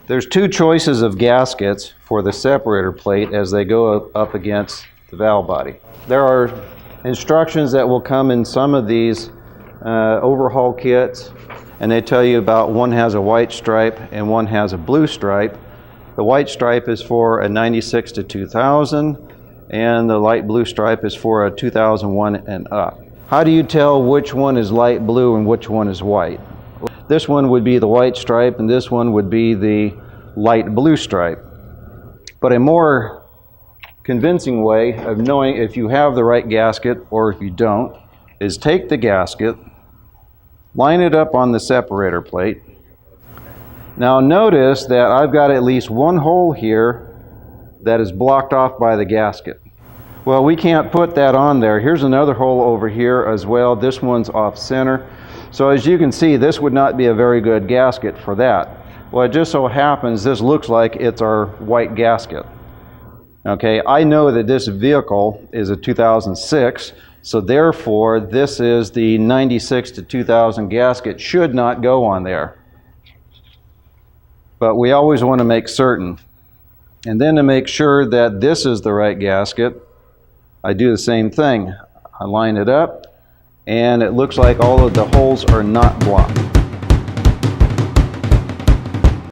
There's two choices of gaskets for the separator plate as they go up against the valve body. There are instructions that will come in some of these overhaul kits, and they tell you about one has a white stripe and one has a blue stripe. The white stripe is for a 96 to 2000, and the light blue stripe is for a 2001 and up. How do you tell which one is light blue and which one is white? This one would be the white stripe and this one would be the light blue stripe. But a more convincing way of knowing if you have the right gasket or if you don't is take the gasket, line it up on the separator plate. Now notice that I've got at least one hole here that is blocked off by the gasket. Well, we can't put that on there. Here's another hole over here as well. This one's off center. So as you can see, this would not be a very good gasket for that. Well, it just so happens this looks like it's our white gasket. Okay, I know that this vehicle is a 2006, so therefore this is the 96 to 2000 gasket, should not go on there. But we always want to make certain. And then to make sure that this is the right gasket, I do the same thing. I line it up, and it looks like all of the holes are not blocked.